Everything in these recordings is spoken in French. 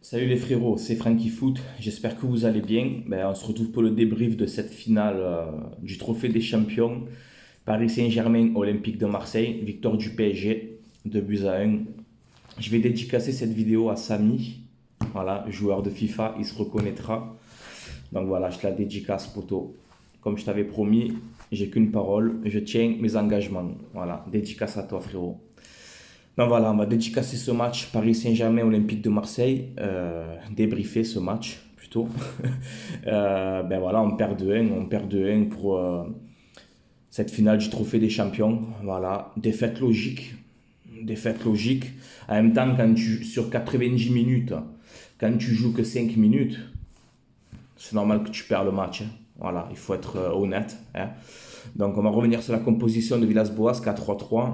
Salut les frérots, c'est Frankie Foot, j'espère que vous allez bien. On se retrouve pour le débrief de cette finale du Trophée des Champions. Paris Saint-Germain, Olympique de Marseille, victoire du PSG, 2 buts à 1. Je vais dédicacer cette vidéo à Samy, voilà, joueur de FIFA, il se reconnaîtra. Donc voilà, je te la dédicace, poto. Comme je t'avais promis, j'ai qu'une parole, je tiens mes engagements. Voilà, dédicace à toi frérot. Donc voilà, on va dédicacer ce match Paris Saint-Germain Olympique de Marseille, débriefer ce match plutôt. Ben voilà, on perd 2-1 pour cette finale du Trophée des Champions. Voilà, défaite logique, défaite logique. En même temps, sur 90 minutes, quand tu joues que 5 minutes, c'est normal que tu perds le match, hein. Voilà, il faut être honnête, hein. Donc on va revenir sur la composition de Villas-Boas 4-3-3.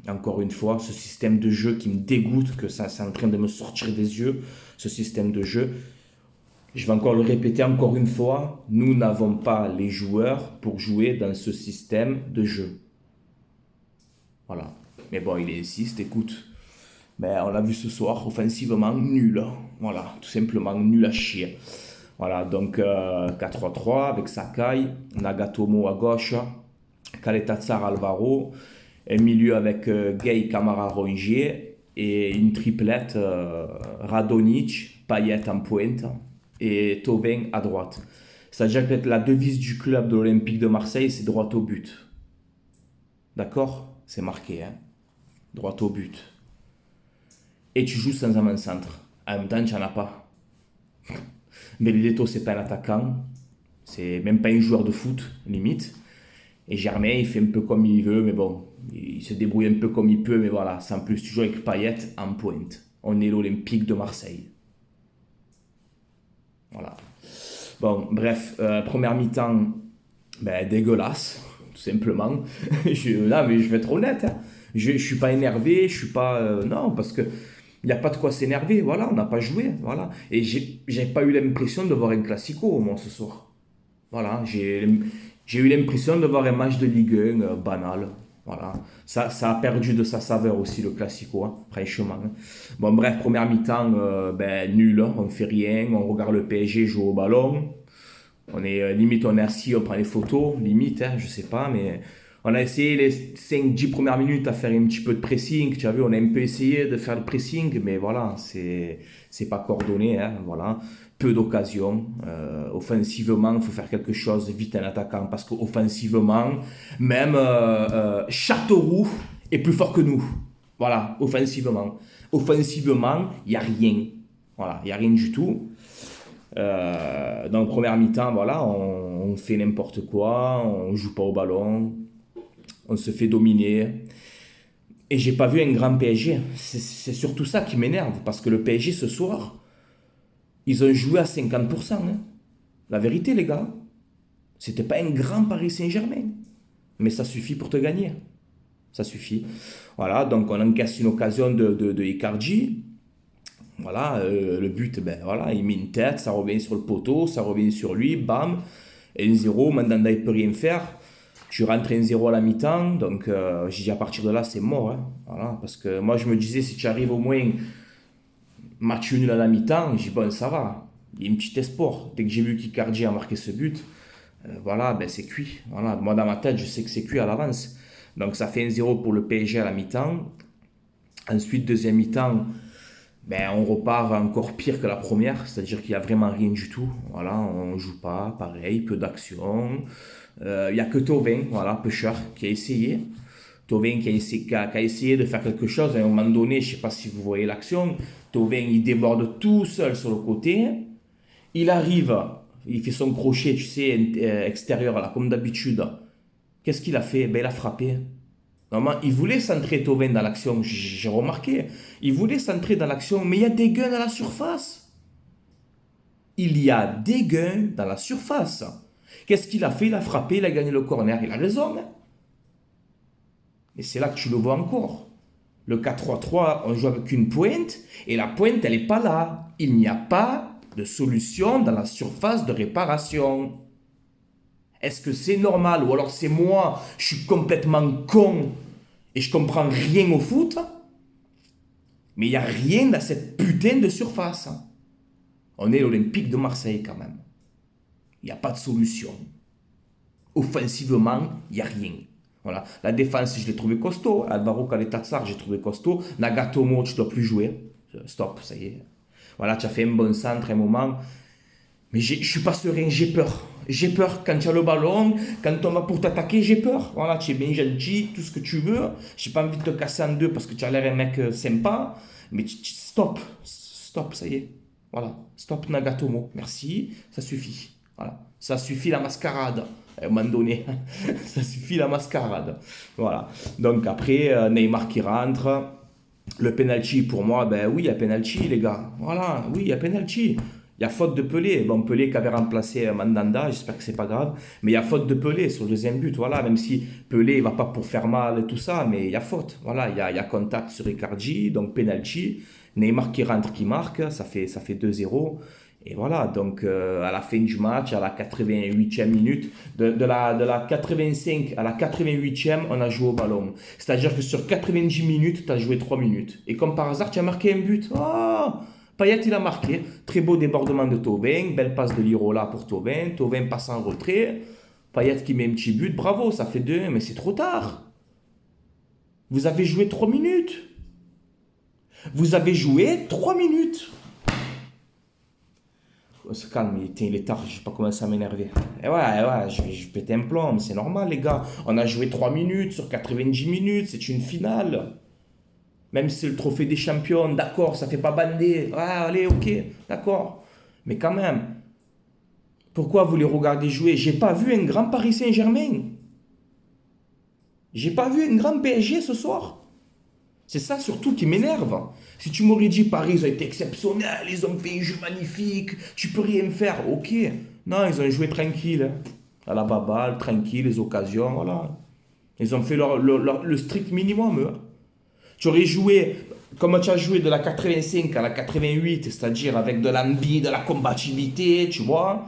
Encore une fois, ce système de jeu qui me dégoûte, que ça c'est en train de me sortir des yeux, ce système de jeu. Je vais encore le répéter encore une fois, nous n'avons pas les joueurs pour jouer dans ce système de jeu. Voilà. Mais bon, il insiste, écoute. On l'a vu ce soir, offensivement, nul. Voilà, tout simplement nul à chier. Voilà, donc 4-3-3 avec Sakai, Nagatomo à gauche, Kaletatsar Alvaro, un milieu avec Gay Camara Rongier et une triplette Radonic, Payet en pointe et Thauvin à droite. C'est-à-dire que la devise du club de l'Olympique de Marseille, c'est droit au but. D'accord? C'est marqué, hein? Droit au but. Et tu joues sans avant-centre. En même temps, tu n'en as pas. Benedetto, c'est pas un attaquant. C'est même pas un joueur de foot, limite. Et Germain, il fait un peu comme il veut, mais bon, il se débrouille un peu comme il peut, mais voilà, sans plus, tu joues avec Payet en pointe. On est l'Olympique de Marseille. Voilà. Bon, bref, première mi-temps, dégueulasse, tout simplement. Là, mais je vais être honnête, hein. Je suis pas énervé, je suis pas. Non, parce que il n'y a pas de quoi s'énerver, voilà, on n'a pas joué, voilà. Et j'ai pas eu l'impression de voir un classico, au moins, ce soir. Voilà, j'ai eu l'impression de voir un match de Ligue 1 banal. Voilà. Ça a perdu de sa saveur aussi, le Classico, hein, franchement, hein. Bon, bref, première mi-temps, nul, hein, on fait rien, on regarde le PSG jouer au ballon. On est limite, on est assis, on prend les photos, limite, hein, je sais pas, mais on a essayé les 5-10 premières minutes à faire un petit peu de pressing. Tu as vu, on a un peu essayé de faire le pressing, mais voilà, c'est pas coordonné, hein, voilà. Peu d'occasions. Offensivement, il faut faire quelque chose vite en attaquant, parce qu'offensivement, même Châteauroux est plus fort que nous. Voilà, offensivement. Offensivement, il n'y a rien. Voilà, il n'y a rien du tout. Donc première mi-temps, voilà, on fait n'importe quoi, on joue pas au ballon, on se fait dominer. Et j'ai pas vu un grand PSG. C'est surtout ça qui m'énerve, parce que le PSG ce soir, ils ont joué à 50%, hein. La vérité, les gars, c'était pas un grand Paris Saint-Germain, mais ça suffit pour te gagner. Ça suffit. Voilà, donc on encaisse une occasion de Icardi. Voilà, le but, voilà, il met une tête, ça revient sur le poteau, ça revient sur lui, bam, et 1-0, Mandanda il peut rien faire. Tu rentres 1-0 à la mi-temps, donc j'ai dit à partir de là c'est mort, hein. Voilà, parce que moi je me disais si tu arrives au moins match nul à la mi-temps, j'ai dit bon ça va, il y a un petit espoir. Dès que j'ai vu qu'Icardi a marqué ce but, voilà, c'est cuit. Voilà, moi dans ma tête je sais que c'est cuit à l'avance. Donc ça fait 1-0 pour le PSG à la mi-temps. Ensuite deuxième mi-temps, on repart encore pire que la première, c'est-à-dire qu'il n'y a vraiment rien du tout. Voilà, on ne joue pas, pareil, peu d'action. Il n'y a que Thauvin, voilà, pêcheur, qui a essayé. Thauvin qui a essayé de faire quelque chose. À un moment donné, je ne sais pas si vous voyez l'action, Thauvin, il déborde tout seul sur le côté. Il arrive, il fait son crochet, tu sais, extérieur, là, comme d'habitude. Qu'est-ce qu'il a fait? Il a frappé. Normalement, il voulait centrer Thauvin dans l'action, j'ai remarqué. Il voulait centrer dans l'action, mais il y a des gains à la surface. Il y a des gains dans la surface. Qu'est-ce qu'il a fait? Il a frappé, il a gagné le corner. Il a raison, hein. Et c'est là que tu le vois encore. Le 4-3-3, on joue avec une pointe, et la pointe, elle n'est pas là. Il n'y a pas de solution dans la surface de réparation. Est-ce que c'est normal? Ou alors c'est moi, je suis complètement con et je comprends rien au foot? Mais il n'y a rien dans cette putain de surface. On est l'Olympique de Marseille quand même. Il n'y a pas de solution. Offensivement, il n'y a rien. Voilà. La défense, je l'ai trouvé costaud. Alvaro Caleta-Tsar, j'ai trouvé costaud. Nagatomo, tu ne dois plus jouer. Stop, ça y est. Voilà, tu as fait un bon centre, un moment. Mais je ne suis pas serein, j'ai peur. J'ai peur quand tu as le ballon, quand on va pour t'attaquer, j'ai peur. Voilà, tu es bien gentil, tout ce que tu veux. J'ai pas envie de te casser en deux parce que tu as l'air un mec sympa. Mais stop, stop, ça y est. Voilà, stop Nagatomo. Merci, ça suffit. Voilà, ça suffit la mascarade. À un moment donné, ça suffit la mascarade. Voilà. Donc après, Neymar qui rentre. Le penalty pour moi, ben oui, il y a penalty, les gars. Voilà, oui, il y a penalty. Il y a faute de Pelé. Bon, Pelé qui avait remplacé Mandanda, j'espère que c'est pas grave. Mais il y a faute de Pelé sur le deuxième but. Voilà, même si Pelé ne va pas pour faire mal et tout ça, mais il y a faute. Voilà, il y a contact sur Icardi, donc penalty. Neymar qui rentre, qui marque, ça fait 2-0. Et voilà, donc à la fin du match, à la 88e minute, de la 85 à la 88e, on a joué au ballon. C'est-à-dire que sur 90 minutes, tu as joué 3 minutes. Et comme par hasard, tu as marqué un but. Oh, Payet, il a marqué. Très beau débordement de Thauvin, belle passe de Lirola pour Thauvin. Thauvin passe en retrait. Payet qui met un petit but, bravo, ça fait 2, mais c'est trop tard. Vous avez joué 3 minutes. Vous avez joué 3 minutes. On se calme, il est tard, je vais pas commencer à m'énerver. Et ouais, je vais péter un plomb, c'est normal les gars. On a joué 3 minutes sur 90 minutes, c'est une finale. Même si c'est le trophée des champions, d'accord, ça fait pas bander. Ouais, allez, ok, d'accord. Mais quand même, pourquoi vous les regardez jouer? J'ai pas vu un grand Paris Saint-Germain. J'ai pas vu un grand PSG ce soir. C'est ça surtout qui m'énerve. Si tu m'aurais dit Paris, ils ont été exceptionnels, ils ont fait un jeu magnifique, tu peux rien faire, ok. Non, ils ont joué tranquille, hein. À la baballe, tranquille, les occasions, voilà. Ils ont fait le strict minimum, eux. Tu aurais joué, comme tu as joué de la 85 à la 88, c'est-à-dire avec de l'envie, de la combativité, tu vois.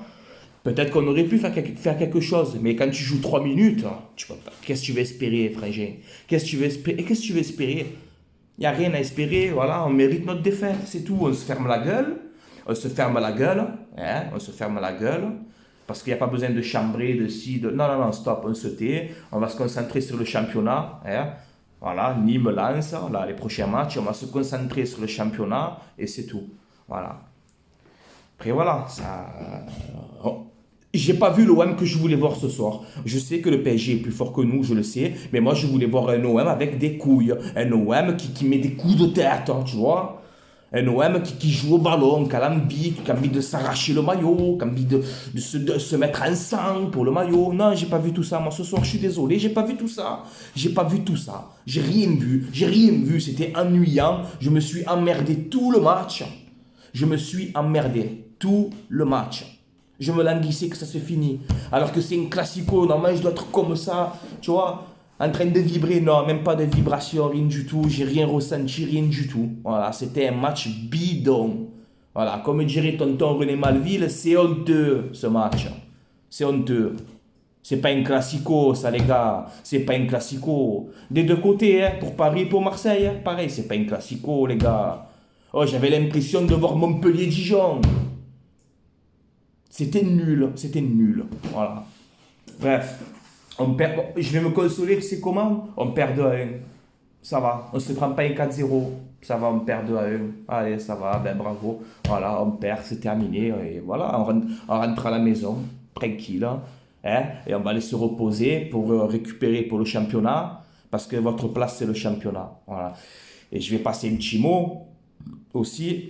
Peut-être qu'on aurait pu faire quelque chose, mais quand tu joues 3 minutes, tu peux pas. Qu'est-ce que tu veux espérer, frangin? Qu'est-ce que tu veux espérer? Et qu'est-ce que tu veux espérer? Il n'y a rien à espérer, voilà, on mérite notre défaite, c'est tout. On se ferme la gueule, on se ferme la gueule, hein, on se ferme la gueule, parce qu'il n'y a pas besoin de chambrer, de ci, de... Non, non, non, stop, on se tait, on va se concentrer sur le championnat, hein. Voilà, Nîmes lance, là, les prochains matchs, on va se concentrer sur le championnat, et c'est tout, voilà. Après, voilà, ça... J'ai pas vu l'OM que je voulais voir ce soir. Je sais que le PSG est plus fort que nous, je le sais. Mais moi, je voulais voir un OM avec des couilles. Un OM qui met des coups de tête, hein, tu vois. Un OM qui joue au ballon, qui a envie de s'arracher le maillot, qui a envie de se mettre en sang pour le maillot. Non, j'ai pas vu tout ça. Moi, ce soir, je suis désolé, j'ai pas vu tout ça. J'ai pas vu tout ça. J'ai rien vu. J'ai rien vu. C'était ennuyant. Je me suis emmerdé tout le match. Je me suis emmerdé tout le match. Je me languissais que ça se finit. Alors que c'est un classico, normalement je dois être comme ça, tu vois, en train de vibrer. Non, même pas de vibration, rien du tout. J'ai rien ressenti, rien du tout. Voilà, c'était un match bidon. Voilà, comme dirait tonton René Malville, c'est honteux ce match. C'est honteux. C'est pas un classico, ça les gars. C'est pas un classico. Des deux côtés, hein, pour Paris et pour Marseille. Hein. Pareil, c'est pas un classico, les gars. Oh, j'avais l'impression de voir Montpellier-Dijon. C'était nul, voilà. Bref, on perd, bon, je vais me consoler, tu sais comment? On perd 2-1, ça va, on se prend pas un 4-0, ça va, on perd 2-1, allez, ça va, ben bravo, voilà, on perd, c'est terminé, et voilà, on rentre à la maison, tranquille, hein, et on va aller se reposer pour récupérer pour le championnat, parce que votre place, c'est le championnat, voilà. Et je vais passer un petit mot, aussi,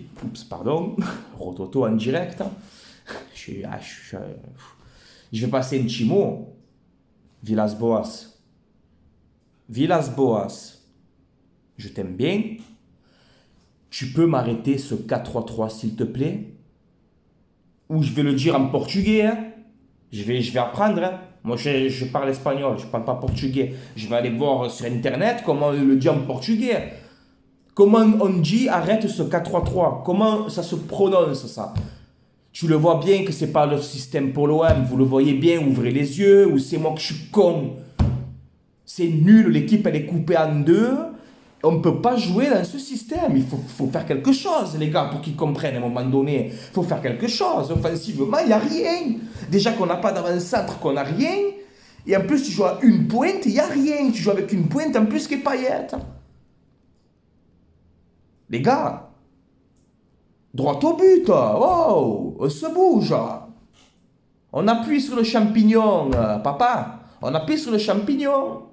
Rototo en direct, hein. Je vais passer un petit mot. Villas-Boas, je t'aime bien. Tu peux m'arrêter ce 4-3-3 s'il te plaît? Ou je vais le dire en portugais, hein? Je vais apprendre, hein? Moi je parle espagnol, je parle pas portugais. Je vais aller voir sur internet comment on le dit en portugais. Comment on dit arrête ce 4-3-3? Comment ça se prononce ça? Tu le vois bien que c'est pas le système pour l'OM, vous le voyez bien, ouvrez les yeux, ou c'est moi que je suis con. C'est nul, l'équipe elle est coupée en deux, On ne peut pas jouer dans ce système. Il faut faire quelque chose, les gars, pour qu'ils comprennent à un moment donné. Il faut faire quelque chose. Offensivement, il n'y a rien. Déjà qu'on n'a pas d'avant-centre, qu'on n'a rien. Et en plus, tu joues à une pointe, il n'y a rien. Tu joues avec une pointe en plus qui est Payet. Les gars, droit au but. Oh, on se bouge. On appuie sur le champignon, papa. On appuie sur le champignon.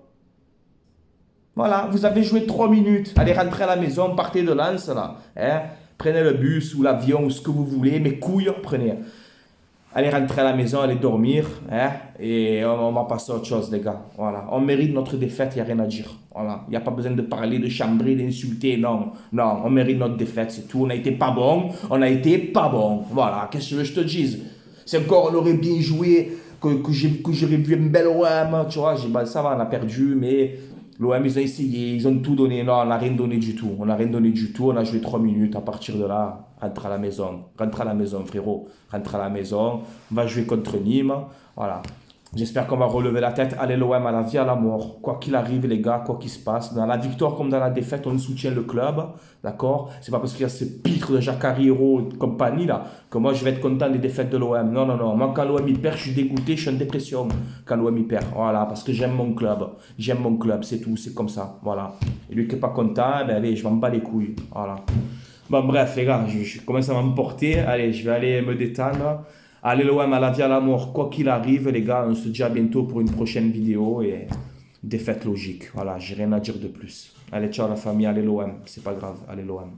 Voilà, vous avez joué 3 minutes. Allez, rentrez à la maison, partez de Lens, là. Hein? Prenez le bus ou l'avion ou ce que vous voulez, mais couilles, prenez. Allez, rentrez à la maison, allez dormir. Hein? Et on va passer à autre chose, les gars. Voilà, on mérite notre défaite, il n'y a rien à dire. Voilà, il n'y a pas besoin de parler, de chambrer, d'insulter, non. Non, on mérite notre défaite, c'est tout. On a été pas bon, on a été pas bon. Voilà, qu'est-ce que je te dise? C'est encore, on aurait bien joué, que j'aurais vu une belle OM, tu vois. J'ai dit, bah, ça va, on a perdu, mais... L'OM, ils ont essayé, ils ont tout donné. Non, on n'a rien donné du tout. On n'a rien donné du tout. On a joué 3 minutes. À partir de là, rentre à la maison. Rentre à la maison, frérot. Rentre à la maison. On va jouer contre Nîmes. Voilà. J'espère qu'on va relever la tête. Allez, l'OM à la vie, à la mort. Quoi qu'il arrive, les gars, quoi qu'il se passe. Dans la victoire comme dans la défaite, on soutient le club. D'accord? C'est pas parce qu'il y a ce pitre de Jacques Hero et compagnie là que moi je vais être content des défaites de l'OM. Non, non, non. Moi, quand l'OM il perd, je suis dégoûté, je suis en dépression. Quand l'OM il perd. Voilà. Parce que j'aime mon club. J'aime mon club, c'est tout. C'est comme ça. Voilà. Et lui qui n'est pas content, ben allez, je m'en bats les couilles. Voilà. Bon, bref, les gars, je commence à m'emporter. Allez, je vais aller me détendre. Allez, l'OM à la vie, à la mort, quoi qu'il arrive, les gars, on se dit à bientôt pour une prochaine vidéo et défaite logique. Voilà, j'ai rien à dire de plus. Allez, ciao la famille, allez l'OM, c'est pas grave, allez l'OM.